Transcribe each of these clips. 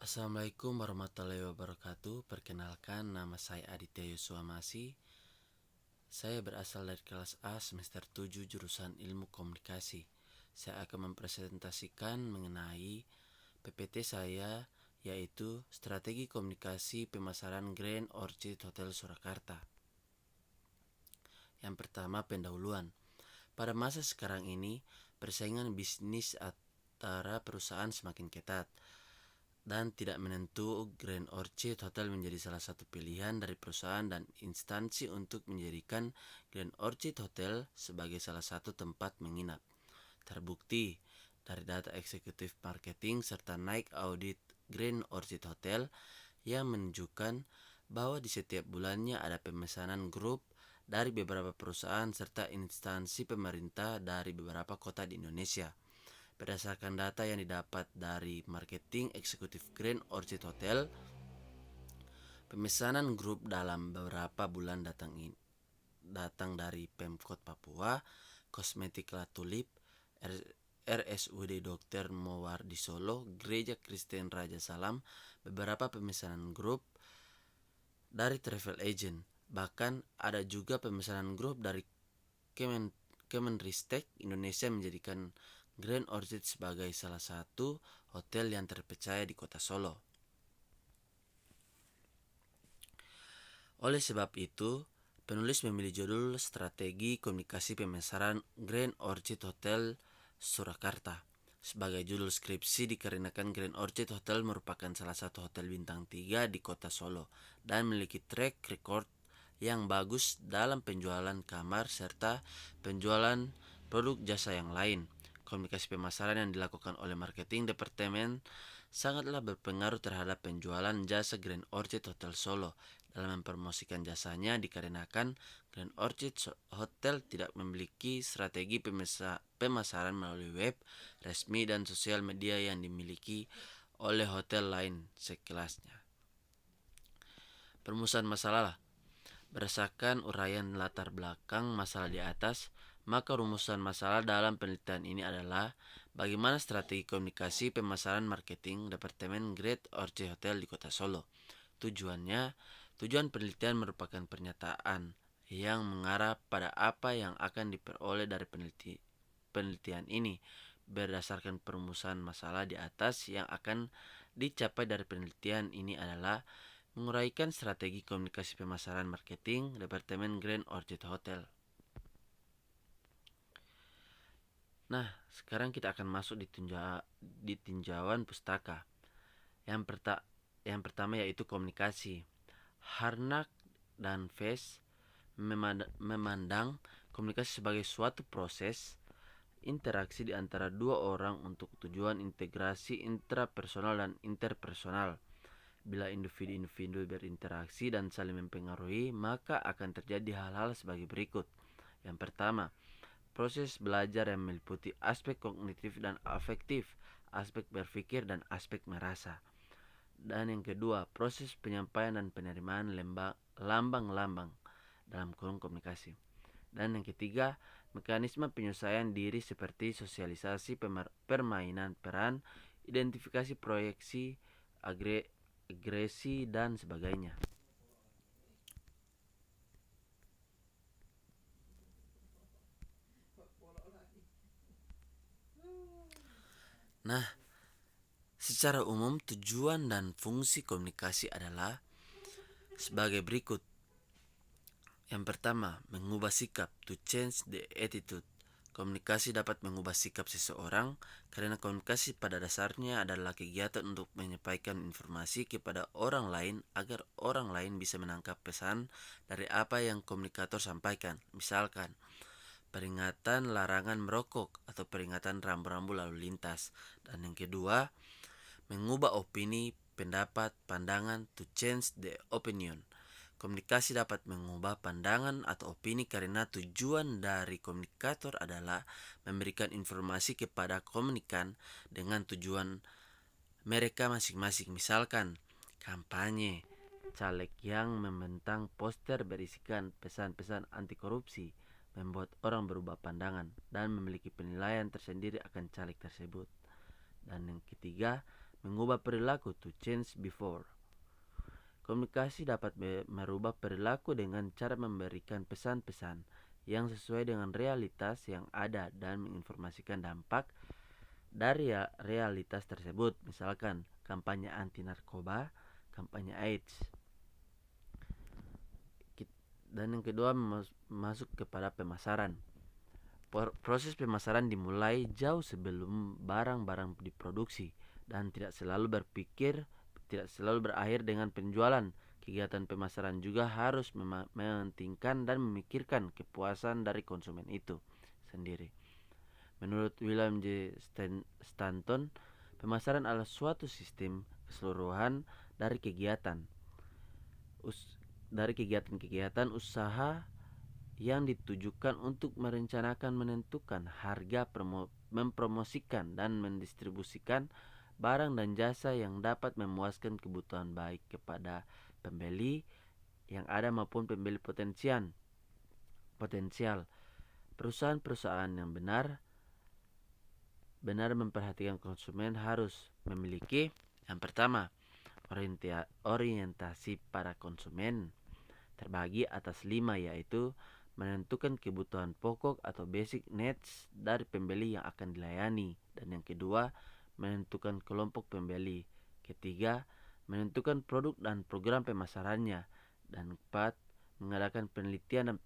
Assalamualaikum warahmatullahi wabarakatuh. Perkenalkan, nama saya Aditya Yosua Masih. Saya berasal dari kelas A semester 7 jurusan Ilmu Komunikasi. Saya akan mempresentasikan mengenai PPT saya, yaitu Strategi Komunikasi Pemasaran Grand Orchid Hotel Surakarta. Yang pertama, pendahuluan. Pada masa sekarang ini, persaingan bisnis antara perusahaan semakin ketat dan tidak menentu. Grand Orchid Hotel menjadi salah satu pilihan dari perusahaan dan instansi untuk menjadikan Grand Orchid Hotel sebagai salah satu tempat menginap. Terbukti dari data eksekutif marketing serta naik audit Grand Orchid Hotel yang menunjukkan bahwa di setiap bulannya ada pemesanan grup dari beberapa perusahaan serta instansi pemerintah dari beberapa kota di Indonesia. Berdasarkan data yang didapat dari marketing eksekutif Grand Orchid Hotel, pemesanan grup dalam beberapa bulan datang dari Pemkot Papua, Kosmetik La Tulip, RSUD Dr. Mowardi Solo, Gereja Kristen Raja Salam, beberapa pemesanan grup dari travel agent. Bahkan ada juga pemesanan grup dari Kemenristek Indonesia menjadikan Grand Orchid sebagai salah satu hotel yang terpercaya di kota Solo. Oleh sebab itu, penulis memilih judul Strategi Komunikasi Pemasaran Grand Orchid Hotel Surakarta sebagai judul skripsi dikarenakan Grand Orchid Hotel merupakan salah satu hotel bintang 3 di kota Solo dan memiliki track record yang bagus dalam penjualan kamar serta penjualan produk jasa yang lain. Komunikasi pemasaran yang dilakukan oleh marketing departemen sangatlah berpengaruh terhadap penjualan jasa Grand Orchid Hotel Solo dalam mempromosikan jasanya dikarenakan Grand Orchid Hotel tidak memiliki strategi pemasaran melalui web resmi dan sosial media yang dimiliki oleh hotel lain sekelasnya. Perumusan masalah. Berdasarkan uraian latar belakang masalah di atas, maka rumusan masalah dalam penelitian ini adalah bagaimana strategi komunikasi pemasaran marketing Departemen Grand Orchid Hotel di Kota Solo. Tujuan penelitian merupakan pernyataan yang mengarah pada apa yang akan diperoleh dari penelitian ini. Berdasarkan perumusan masalah di atas, yang akan dicapai dari penelitian ini adalah menguraikan strategi komunikasi pemasaran marketing Departemen Grand Orchid Hotel. Nah, sekarang kita akan masuk di tinjauan pustaka. Yang pertama yaitu komunikasi. Harnack dan Fes memandang komunikasi sebagai suatu proses interaksi di antara dua orang untuk tujuan integrasi intrapersonal dan interpersonal. Bila individu-individu berinteraksi dan saling mempengaruhi, maka akan terjadi hal-hal sebagai berikut. Yang pertama, proses belajar yang meliputi aspek kognitif dan afektif, aspek berpikir dan aspek merasa. Dan yang kedua, proses penyampaian dan penerimaan lambang-lambang dalam kurung komunikasi. Dan yang ketiga, mekanisme penyelesaian diri seperti sosialisasi, permainan peran, identifikasi proyeksi, agresi, dan sebagainya. Nah, secara umum tujuan dan fungsi komunikasi adalah sebagai berikut. Yang pertama, mengubah sikap, to change the attitude. Komunikasi dapat mengubah sikap seseorang karena komunikasi pada dasarnya adalah kegiatan untuk menyampaikan informasi kepada orang lain agar orang lain bisa menangkap pesan dari apa yang komunikator sampaikan. Misalkan, peringatan larangan merokok atau peringatan rambu-rambu lalu lintas. Dan yang kedua, mengubah opini, pendapat, pandangan, to change the opinion. Komunikasi dapat mengubah pandangan atau opini karena tujuan dari komunikator adalah memberikan informasi kepada komunikan dengan tujuan mereka masing-masing. Misalkan, kampanye, caleg yang membentang poster berisikan pesan-pesan anti korupsi membuat orang berubah pandangan dan memiliki penilaian tersendiri akan caleg tersebut. Dan yang ketiga, mengubah perilaku, to change before. Komunikasi dapat merubah perilaku dengan cara memberikan pesan-pesan yang sesuai dengan realitas yang ada dan menginformasikan dampak dari realitas tersebut. Misalkan kampanye anti narkoba, kampanye AIDS. Dan yang kedua, masuk kepada pemasaran. Proses pemasaran dimulai jauh sebelum barang-barang diproduksi dan tidak selalu berakhir dengan penjualan. Kegiatan pemasaran juga harus mementingkan dan memikirkan kepuasan dari konsumen itu sendiri. Menurut William J. Stanton, pemasaran adalah suatu sistem keseluruhan dari kegiatan usaha yang ditujukan untuk merencanakan, menentukan harga, mempromosikan dan mendistribusikan barang dan jasa yang dapat memuaskan kebutuhan baik kepada pembeli yang ada maupun pembeli potensial. Perusahaan-perusahaan yang benar memperhatikan konsumen harus memiliki yang pertama, orientasi pada konsumen terbagi atas 5, yaitu menentukan kebutuhan pokok atau basic needs dari pembeli yang akan dilayani. Dan yang kedua, menentukan kelompok pembeli. Ketiga, menentukan produk dan program pemasarannya. Dan keempat, mengadakan penelitian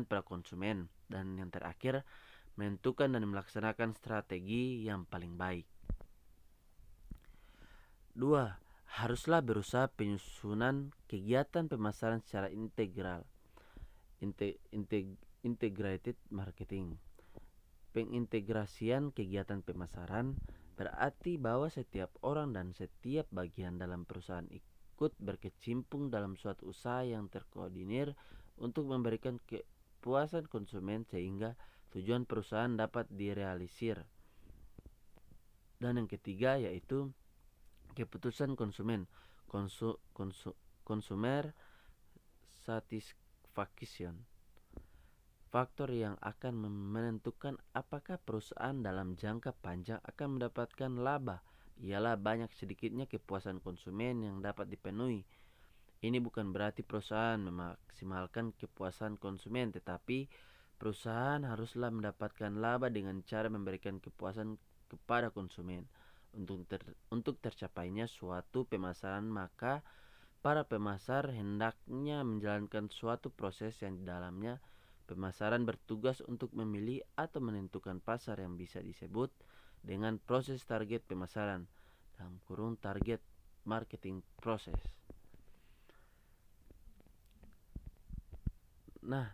pada konsumen. Dan yang terakhir, menentukan dan melaksanakan strategi yang paling baik. 2. Haruslah berusaha penyusunan kegiatan pemasaran secara integral. Integrated marketing. Pengintegrasian kegiatan pemasaran berarti bahwa setiap orang dan setiap bagian dalam perusahaan ikut berkecimpung dalam suatu usaha yang terkoordinir untuk memberikan kepuasan konsumen sehingga tujuan perusahaan dapat direalisir. Dan yang ketiga yaitu keputusan konsumen, consumer satisfaction. Faktor yang akan menentukan apakah perusahaan dalam jangka panjang akan mendapatkan laba ialah banyak sedikitnya kepuasan konsumen yang dapat dipenuhi. Ini bukan berarti perusahaan memaksimalkan kepuasan konsumen, tetapi perusahaan haruslah mendapatkan laba dengan cara memberikan kepuasan kepada konsumen. Untuk tercapainya suatu pemasaran, maka para pemasar hendaknya menjalankan suatu proses yang di dalamnya pemasaran bertugas untuk memilih atau menentukan pasar yang bisa disebut dengan proses target pemasaran, dalam kurung target marketing proses. Nah,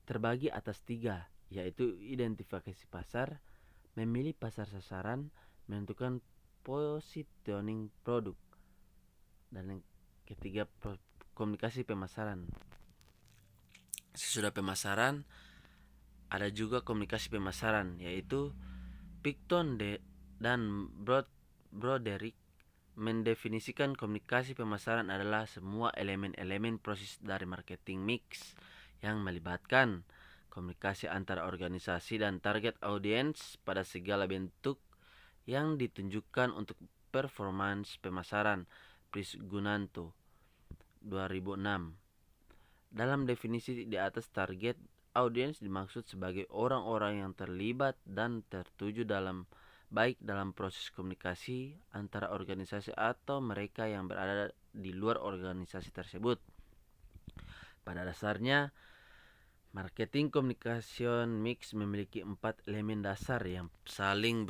terbagi atas 3, yaitu identifikasi pasar, memilih pasar sasaran, menentukan positioning produk, dan yang ketiga komunikasi pemasaran. Sesudah pemasaran ada juga komunikasi pemasaran, yaitu Picton dan Broderick mendefinisikan komunikasi pemasaran adalah semua elemen-elemen proses dari marketing mix yang melibatkan komunikasi antara organisasi dan target audience pada segala bentuk yang ditunjukkan untuk performance pemasaran. Prisgunanto 2006. Dalam definisi di atas, target audience dimaksud sebagai orang-orang yang terlibat dan tertuju baik dalam proses komunikasi antara organisasi atau mereka yang berada di luar organisasi tersebut. Pada dasarnya, marketing communication mix memiliki 4 elemen dasar yang saling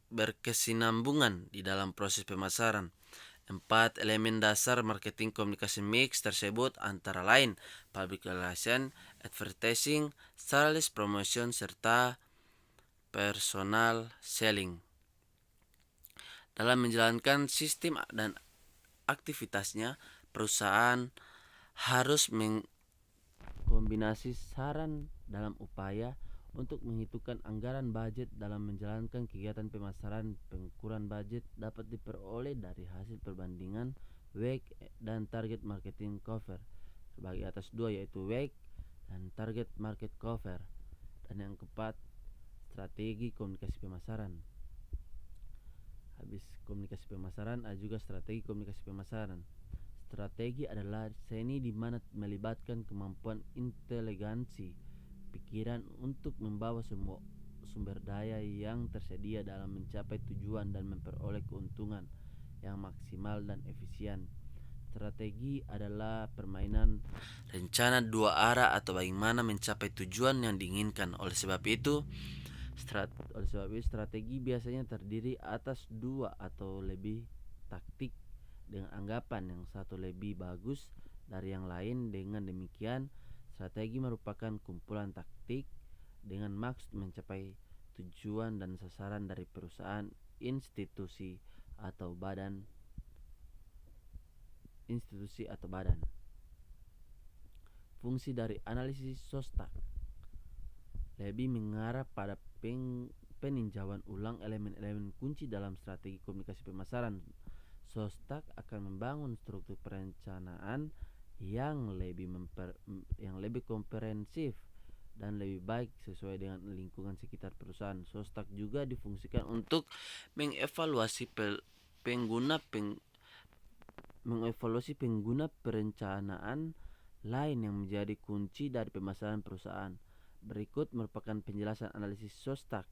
berkesinambungan di dalam proses pemasaran. 4 elemen dasar marketing communication mix tersebut antara lain public relation, advertising, sales promotion, serta personal selling. Dalam menjalankan sistem dan aktivitasnya, perusahaan harus mengkombinasi saran dalam upaya untuk menghitungkan anggaran budget dalam menjalankan kegiatan pemasaran. Pengukuran budget dapat diperoleh dari hasil perbandingan WACC dan target marketing cover. Terbagi atas 2, yaitu WACC dan target market cover. Dan yang keempat, strategi komunikasi pemasaran. komunikasi pemasaran, ada juga strategi komunikasi pemasaran. Strategi adalah seni di mana melibatkan kemampuan inteligensi pikiran untuk membawa semua sumber daya yang tersedia dalam mencapai tujuan dan memperoleh keuntungan yang maksimal dan efisien. Strategi adalah permainan rencana dua arah atau bagaimana mencapai tujuan yang diinginkan. Oleh sebab itu strategi biasanya terdiri atas dua atau lebih taktik dengan anggapan yang satu lebih bagus dari yang lain. Dengan demikian, strategi merupakan kumpulan taktik dengan maksud mencapai tujuan dan sasaran dari perusahaan, institusi atau badan. Fungsi dari analisis SWOT lebih mengarah pada peninjauan ulang elemen-elemen kunci dalam strategi komunikasi pemasaran. SWOT akan membangun struktur perencanaan yang lebih komprehensif dan lebih baik sesuai dengan lingkungan sekitar perusahaan. SWOT juga difungsikan untuk mengevaluasi pengguna perencanaan lain yang menjadi kunci dari pemasaran perusahaan. Berikut merupakan penjelasan analisis SWOT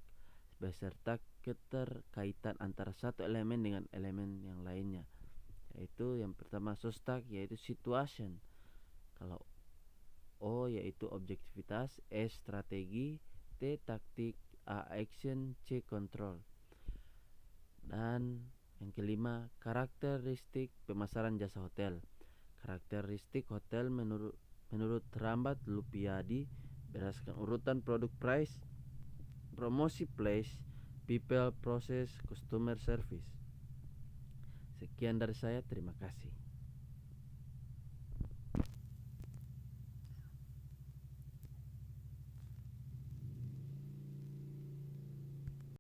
beserta keterkaitan antara satu elemen dengan elemen yang lainnya. Yaitu yang pertama SWOT yaitu situation. Kalau O yaitu objektivitas, S strategi, T taktik, A action, C control. Dan yang kelima karakteristik pemasaran jasa hotel. Karakteristik hotel menurut Rambat Lupiadi berdasarkan urutan produk price, promosi place, people, process, customer service. Sekian dari saya, terima kasih.